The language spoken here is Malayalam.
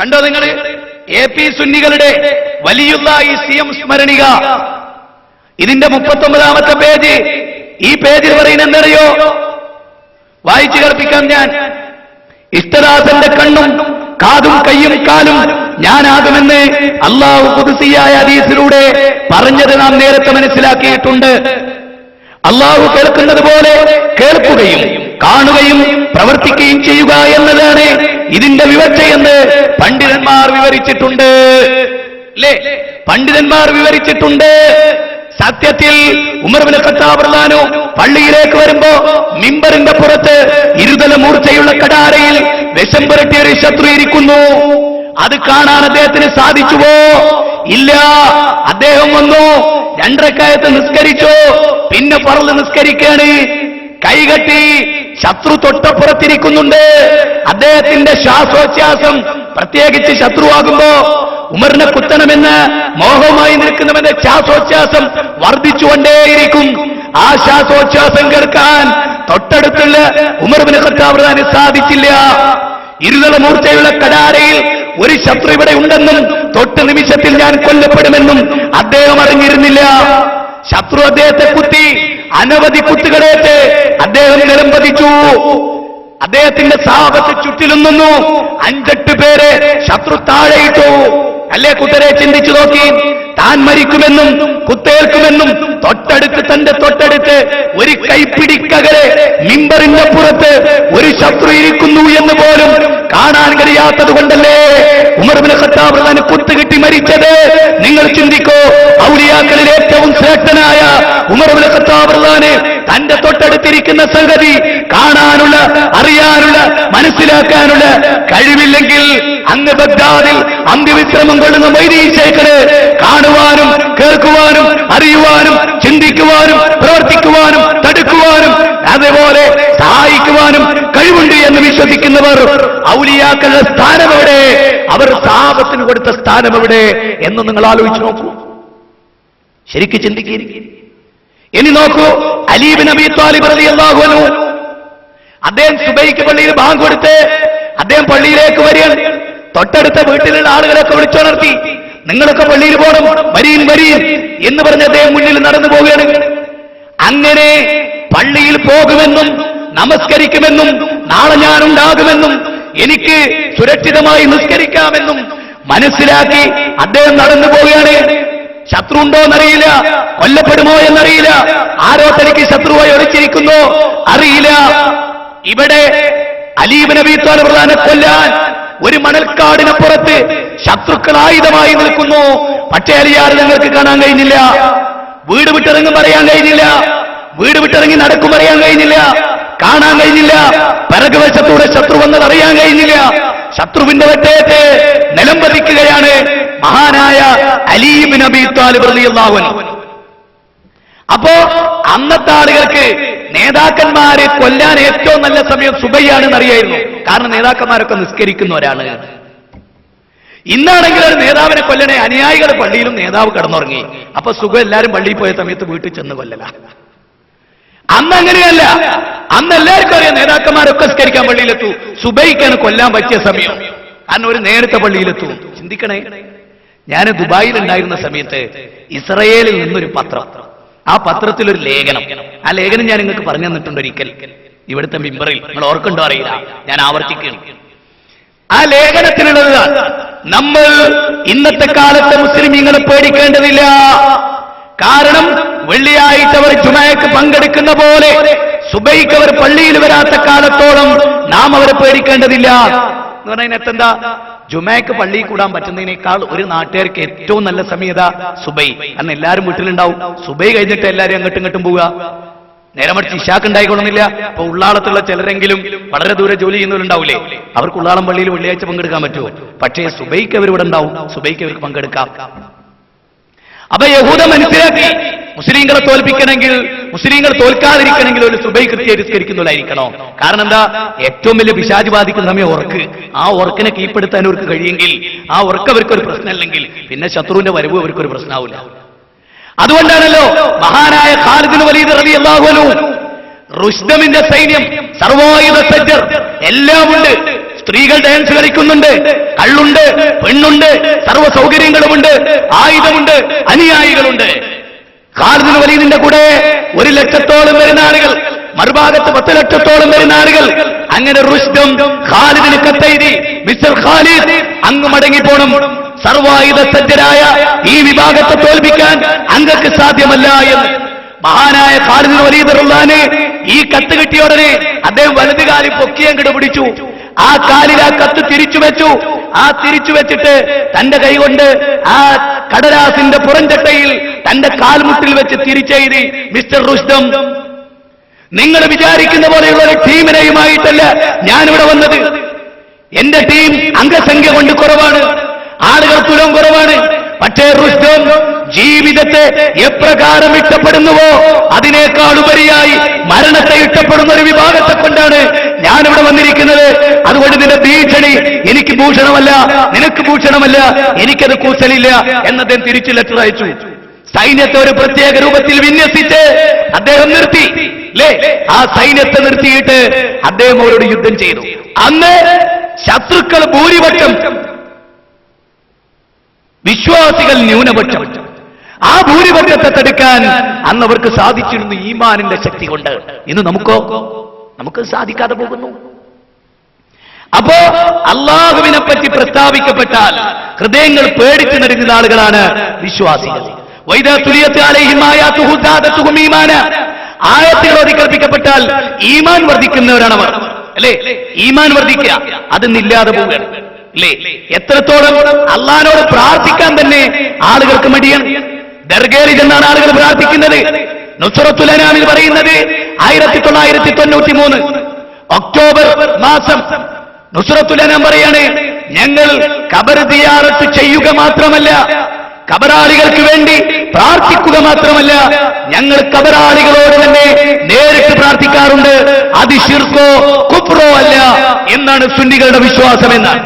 കണ്ടോ നിങ്ങൾ? AP സുന്നികളുടെ വലിയുള്ളാഹി CM സ്മരണിക, ഇതിന്റെ 39ാമത്തെ പേജ്. ഈ പേജിൽ പറയുന്നത് എന്തറിയോ? വായിച്ചു കേൾപ്പിക്കാം ഞാൻ. ഇഷ്ടദാസന്റെ കണ്ണും കാതും കയ്യും കാലും ഞാനാകുമെന്ന് അല്ലാഹു ഖുദ്സിയായ ഹദീസിലൂടെ പറഞ്ഞത് നാം നേരത്തെ മനസ്സിലാക്കിയിട്ടുണ്ട്. അല്ലാഹു കേൾക്കുന്നത് പോലെ കേൾക്കുകയും കാണുകയും പ്രവർത്തിക്കുകയും ചെയ്യുക എന്നതാണ് ഇതിന്റെ വിവക്ഷയെന്ന് പണ്ഡിതന്മാർ വിവരിച്ചിട്ടുണ്ട്. അല്ലേ? പണ്ഡിതന്മാർ വിവരിച്ചിട്ടുണ്ട്. സത്യത്തിൽ ഉമർ ഇബ്നു ഖത്താബ് റളിയല്ലാഹു അൻഹു പള്ളിയിലേക്ക് വരുമ്പോ മിമ്പറിന്റെ പുറത്ത് ഇരുതല മൂർച്ചയുള്ള കടാരയിൽ വിഷം പുരട്ടിയ ഒരു ശത്രു ഇരിക്കുന്നു. അത് കാണാൻ അദ്ദേഹത്തിന് സാധിച്ചുവോ? ഇല്ല. അദ്ദേഹം വന്നു, 2 റക്അത്ത് നിസ്കരിച്ചു, പിന്നെ ഫർള് നിസ്കരിക്കാണ്. കൈകെട്ടി ശത്രു തൊട്ടപ്പുറത്തിരിക്കുന്നുണ്ട്. അദ്ദേഹത്തിന്റെ ശ്വാസോച്ഛ്വാസം, പ്രത്യേകിച്ച് ശത്രുവാകുമ്പോ ഉമറിനെ കുത്തണമെന്ന് മോഹവുമായി നിൽക്കുന്നവന്റെ ശ്വാസോച്ഛ്വാസം വർദ്ധിച്ചുകൊണ്ടേയിരിക്കും. ആ ശ്വാസോച്ഛ്വാസം കേൾക്കാൻ തൊട്ടടുത്തുള്ള ഉമർ ഇബ്നു ഖത്താബ് റളിയല്ലാഹു സാധിച്ചില്ല. ഇരുതല മൂർച്ചയുള്ള കടാരയിൽ ഒരു ശത്രു ഇവിടെ ഉണ്ടെന്നും തൊട്ട് നിമിഷത്തിൽ ഞാൻ കൊല്ലപ്പെടുമെന്നും അദ്ദേഹം അറിഞ്ഞിരുന്നില്ല. ശത്രു അദ്ദേഹത്തെ കുത്തി, അനവധി കുത്തുകളേറ്റ് അദ്ദേഹം നിലംപതിച്ചു. അദ്ദേഹത്തിന്റെ സഹാബത്ത് ചുറ്റിലും നിന്നു. 5-8 പേരെ ശത്രു താഴെയിട്ടു. അല്ലേ കൂട്ടരെ, ചിന്തിച്ചു നോക്കി. താൻ മരിക്കുമെന്നും കുത്തേൽക്കുമെന്നും തന്റെ തൊട്ടടുത്ത് ഒരു കൈപ്പിടിക്കകലെ മിമ്പറിന്റെ പുറത്ത് ഒരു ശത്രു ഇരിക്കുന്നു എന്ന് പോലും കാണാൻ കഴിയാത്തത് കൊണ്ടല്ലേ ഉമർ ഇബ്നു ഖത്താബ് റളിയല്ലാഹു അൻഹു കുത്തുകിട്ടി മരിച്ചത്. നിങ്ങൾ ചിന്തിക്കോ, ഔലിയാക്കളിൽ ഏറ്റവും ശ്രേഷ്ഠനായ ഉമർ ഇബ്നു ഖത്താബ് റളിയല്ലാഹു അൻഹു തന്റെ തൊട്ടടുത്തിരിക്കുന്ന സംഗതി കാണാനുള്ള, അറിയാനുള്ള, മനസ്സിലാക്കാനുള്ള കഴിവില്ലെങ്കിൽ അങ്ങ് ബഗ്ദാദിൽ അന്ത്യവിശ്രമം കൊള്ളുന്ന മൊയ്‌നീ ശൈഖിന് കാണുവാനും കേൾക്കുവാനും അറിയുവാനും ചിന്തിക്കുവാനും പ്രവർത്തിക്കുവാനും തടുക്കുവാനും അതേപോലെ സഹായിക്കുവാനും കഴിവുണ്ട് എന്ന് വിശ്വസിക്കുന്നവർ ഔലിയാക്കളുടെ സ്ഥാനം എവിടെ? അവർ സഹാബത്തിന് കൊടുത്ത സ്ഥാനം എവിടെ എന്ന് നിങ്ങൾ ആലോചിച്ച് നോക്കൂ. ശരിക്കും ചിന്തിക്കുക. ഇനി നോക്കൂ, അലി ഇബ്നു അബീ ത്വാലിബ് റളിയല്ലാഹു അൻഹു, അദ്ദേഹം സുബൈക്ക് പള്ളിയിൽ ബാങ്ക് കൊടുത്ത് അദ്ദേഹം പള്ളിയിലേക്ക് വരികയാണ്. തൊട്ടടുത്ത വീട്ടിലുള്ള ആളുകളൊക്കെ വിളിച്ചുണർത്തി, നിങ്ങളൊക്കെ പള്ളിയിൽ പോകണം, വരീൻ വരീൻ എന്ന് പറഞ്ഞ് അദ്ദേഹം മുന്നിൽ നടന്നു പോവുകയാണ്. അങ്ങനെ പള്ളിയിൽ പോകുമെന്നും നമസ്കരിക്കുമെന്നും നാളെ ഞാനുണ്ടാകുമെന്നും എനിക്ക് സുരക്ഷിതമായി നിസ്കരിക്കാമെന്നും മനസ്സിലാക്കി അദ്ദേഹം നടന്നു പോവുകയാണ്. ശത്രു ഉണ്ടോ എന്നറിയില്ല, കൊല്ലപ്പെടുമോ എന്നറിയില്ല, ആരോ തനിക്ക് ശത്രുവായി ഒളിച്ചിരിക്കുന്നോ അറിയില്ല. ഇവിടെ അലി ഇബ്നു അബീ ത്വാലിബ് റളിയല്ലാഹു അൻഹു കൊല്ലാൻ ഒരു മണൽക്കാടിനപ്പുറത്ത് ശത്രുക്കൾ ആയുധമായി നിൽക്കുന്നു. പക്ഷേ അലിയാരെ ഞങ്ങൾക്ക് കാണാൻ കഴിഞ്ഞില്ല. വീട് വിട്ടിറങ്ങും പറയാൻ കഴിഞ്ഞില്ല, വീട് വിട്ടിറങ്ങി നടക്കും പറയാൻ കഴിഞ്ഞില്ല, കാണാൻ കഴിഞ്ഞില്ല. പിറകുവശത്തൂടെ ശത്രു വന്നത് അറിയാൻ കഴിഞ്ഞില്ല. ശത്രുവിന്റെ വെട്ടേറ്റ് നിലംപതിക്കുകയാണ് മഹാനായ അലി ഇബ്നു അബീ ത്വാലിബ് റളിയല്ലാഹു അൻഹു. അപ്പോ അന്നത്തെ ആളുകൾക്ക് നേതാക്കന്മാരെ കൊല്ലാൻ ഏറ്റവും നല്ല സമയം സുബഹിയാണെന്ന് അറിയായിരുന്നു. കാരണം നേതാക്കന്മാരൊക്കെ നിസ്കരിക്കുന്നവരാണ്. ഇന്നാണെങ്കിൽ ഒരു നേതാവിനെ കൊല്ലണേ, അനുയായികൾ പള്ളിയിലും നേതാവ് കിടന്നുറങ്ങി. അപ്പൊ സുഖം എല്ലാവരും പള്ളിയിൽ പോയ സമയത്ത് വീട്ടിൽ ചെന്ന് കൊല്ലല. അന്ന് അങ്ങനെയല്ല. അന്ന് എല്ലാവർക്കും അറിയാം നേതാക്കന്മാരൊക്കെ നിസ്കരിക്കാൻ പള്ളിയിലെത്തു. സുബഹിക്കാണ് കൊല്ലാൻ പറ്റിയ സമയം. കാരണം ഒരു നേരത്തെ പള്ളിയിലെത്തു. ചിന്തിക്കണേ, ഞാൻ ദുബായിൽ ഉണ്ടായിരുന്ന സമയത്ത് ഇസ്രയേലിൽ നിന്നൊരു പത്രം, ആ പത്രത്തിലൊരു ലേഖനം, ആ ലേഖനം ഞാൻ നിങ്ങൾക്ക് പറഞ്ഞു തന്നിട്ടുണ്ട് ഒരിക്കൽ ഇവിടുത്തെ മിമ്പറിൽ. നിങ്ങൾ ഓർക്കുണ്ടോ അറിയില്ല, ഞാൻ ആവർത്തിക്കുകയാണ്. ആ ലേഖനത്തിലുള്ളത്, നമ്മൾ ഇന്നത്തെ കാലത്തെ മുസ്ലിമീങ്ങളെ പേടിക്കേണ്ടതില്ല. കാരണം വെള്ളിയാഴ്ച അവർ ജുമഅക്ക് പങ്കെടുക്കുന്ന പോലെ സുബഹിക്ക് അവർ പള്ളിയിൽ വരാത്ത കാലത്തോളം നാം അവരെ പേടിക്കേണ്ടതില്ല എന്ന് പറഞ്ഞാൽ എന്താ? ജുമഅക്ക് പള്ളിയിൽ കൂടാൻ പറ്റുന്നതിനേക്കാൾ ഒരു നാട്ടുകാർക്ക് ഏറ്റവും നല്ല സമയത സുബൈ. കാരണം എല്ലാവരും വീട്ടിലുണ്ടാവും. സുബൈ കഴിഞ്ഞിട്ട് എല്ലാവരും അങ്ങോട്ടും ഇങ്ങോട്ടും പോവുക. നേരെ മറിച്ച് ഇശാക്ക് ഉണ്ടായിക്കൊള്ളുന്നില്ല. ഇപ്പൊ ഉള്ളാളത്തുള്ള ചിലരെങ്കിലും വളരെ ദൂരെ ജോലി ചെയ്യുന്നവരുണ്ടാവില്ലേ, അവർക്ക് ഉള്ളാളം പള്ളിയിൽ വെള്ളിയാഴ്ച പങ്കെടുക്കാൻ പറ്റുമോ? പക്ഷേ സുബൈക്ക് അവരിവിടെ ഉണ്ടാവും, സുബൈക്ക് അവർക്ക് പങ്കെടുക്കാം. അപ്പൊ യഹൂദ മനസ്സിലാക്കി, മുസ്ലിങ്ങളെ തോൽപ്പിക്കണമെങ്കിൽ, മുസ്ലിങ്ങൾ തോൽക്കാതിരിക്കണമെങ്കിൽ ഒരു സുബൈ കൃത്യം നിസ്കരിക്കുന്നവരായിരിക്കണോ? കാരണം എന്താ? ഏറ്റവും വലിയ പിശാച് ബാധിക്കുന്ന സമയം ഉറക്ക്. ആ ഉറക്കിനെ കീഴ്പ്പെടുത്താൻ അവർക്ക് കഴിയെങ്കിൽ, ആ ഉറക്ക് അവർക്കൊരു പ്രശ്നമല്ലെങ്കിൽ പിന്നെ ശത്രുവിന്റെ വരവ് അവർക്കൊരു പ്രശ്നമാവില്ല. അതുകൊണ്ടാണല്ലോ മഹാനായ ഖാലിദ് ഇബ്നു വലീദ് റളിയല്ലാഹു അൻഹു, റുസ്തമിന്റെ സൈന്യം, സർവായുധ സജ്ജർ എല്ലാം ഉണ്ട്, സ്ത്രീകൾ ഡാൻസ് കളിക്കുന്നുണ്ട്, കള്ളുണ്ട്, പെണ്ണുണ്ട്, സർവ്വ സൗകര്യങ്ങളുമുണ്ട്, ആയുധമുണ്ട്, അനുയായികളുണ്ട്. ഖാലിദ് വലീദിന്റെ കൂടെ 1 ലക്ഷത്തോളം വരുന്ന ആളുകൾ, മറുഭാഗത്ത് 10 ലക്ഷത്തോളം വരുന്ന ആളുകൾ. അങ്ങനെ റുസ്തം ഖാലിദിന് കത്തെഴുതി, മിസ്റ്റർ ഖാലിദ് അങ്ങ് മടങ്ങിപ്പോണം, സർവായുധ സജ്ജരായ ഈ വിഭാഗത്തെ തോൽപ്പിക്കാൻ അങ്ങക്ക് സാധ്യമല്ല എന്ന്. മഹാനായ ഖാലിദ് വലീദ് റളിയല്ലാഹു ഈ കത്ത് കിട്ടിയ ഉടനെ അദ്ദേഹം വലതുകാലിൽ പൊക്കിയങ്ങട് പിടിച്ചു. ആ കാലിൽ ആ കത്ത് തിരിച്ചു വെച്ചു. ആ തിരിച്ചു വെച്ചിട്ട് തന്റെ കൈകൊണ്ട് ആ കടലാസിന്റെ പുറംചട്ടയിൽ തന്റെ കാൽമുട്ടിൽ വെച്ച് തിരിച്ചെഴുതി, മിസ്റ്റർ റുസ്തം, നിങ്ങൾ വിചാരിക്കുന്ന പോലെയുള്ള ഒരു ടീമിനെയുമായിട്ടല്ല ഞാനിവിടെ വന്നത്. എന്റെ ടീം അംഗസംഖ്യ കൊണ്ട് കുറവാണ്, ആളുകൾ തുലം കുറവാണ്. പക്ഷേ റുസ്തം ജീവിതത്തെ എപ്രകാരം ഇഷ്ടപ്പെടുന്നുവോ അതിനേക്കാൾ ഉപരിയായി മരണത്തെ ഇഷ്ടപ്പെടുന്ന ഒരു വിഭാഗത്തെ കൊണ്ടാണ് ഞാനിവിടെ വന്നിരിക്കുന്നത്. അതുകൊണ്ട് നിന്റെ ഭീഷണി എനിക്ക് ഭൂഷണമല്ല, നിനക്ക് ഭൂഷണമല്ല, എനിക്കത് കൂസലില്ല എന്നദ്ദേഹം തിരിച്ചു ലെറ്റർ അയച്ചു. സൈന്യത്തെ ഒരു പ്രത്യേക രൂപത്തിൽ വിന്യസിച്ച് അദ്ദേഹം നിർത്തി അല്ലേ? ആ സൈന്യത്തെ നിർത്തിയിട്ട് അദ്ദേഹം അവരോട് യുദ്ധം ചെയ്തു. അന്ന് ശത്രുക്കൾ ഭൂരിപക്ഷം, വിശ്വാസികൾ ന്യൂനപക്ഷം. ആ ഭൂരിപക്ഷത്തെ തടുക്കാൻ അന്ന് അവർക്ക് സാധിച്ചിരുന്നു ഈമാനിന്റെ ശക്തി കൊണ്ട്. ഇന്ന് നമുക്ക് സാധിക്കാതെ പോകുന്നു. അപ്പോ അള്ളാഹുവിനെ പറ്റി പ്രസ്താവിക്കപ്പെട്ടാൽ ഹൃദയങ്ങൾ പേടിച്ചു നടുങ്ങുന്ന ആളുകളാണ് വിശ്വാസികൾ. വൈദാ തുലിയത്ത് അലൈഹിം ആയാതുഹു സാദത്തുഹും ഈമാന, ആയത്തുകൾ ഓതി കേൾപ്പിക്കപ്പെട്ടാൽ ഈമാൻ വർദ്ധിക്കുന്നവരാണ് അവർ അല്ലേ? ഈമാൻ വർദ്ധിക്കുക അതിന്നില്ലാതെ പോവുകയാണ് അല്ലേ? എത്രത്തോളം അള്ളാഹിനോട് പ്രാർത്ഥിക്കാൻ തന്നെ ആളുകൾക്ക് മടിയാണ്. ദർഗയിൽ ചെന്നാണ് ആളുകൾ പ്രാർത്ഥിക്കുന്നത്. നുസ്റത്തുൽ അനാമിൽ പറയുന്നത് 1993 ഒക്ടോബർ മാസം നുസ്റത്തുൽ അനാം പറയാണ്, ഞങ്ങൾ ഖബർ സിയാറത്ത് ചെയ്യുക മാത്രമല്ല, ഖബറാളികൾക്ക് വേണ്ടി പ്രാർത്ഥിക്കുക മാത്രമല്ല, ഞങ്ങൾ ഖബറാളികളോട് തന്നെ നേരിട്ട് പ്രാർത്ഥിക്കാറുണ്ട്. അത് ശിർക്കോ കുഫ്റോ അല്ല എന്നാണ് സുന്നികളുടെ വിശ്വാസം. എന്നാണ്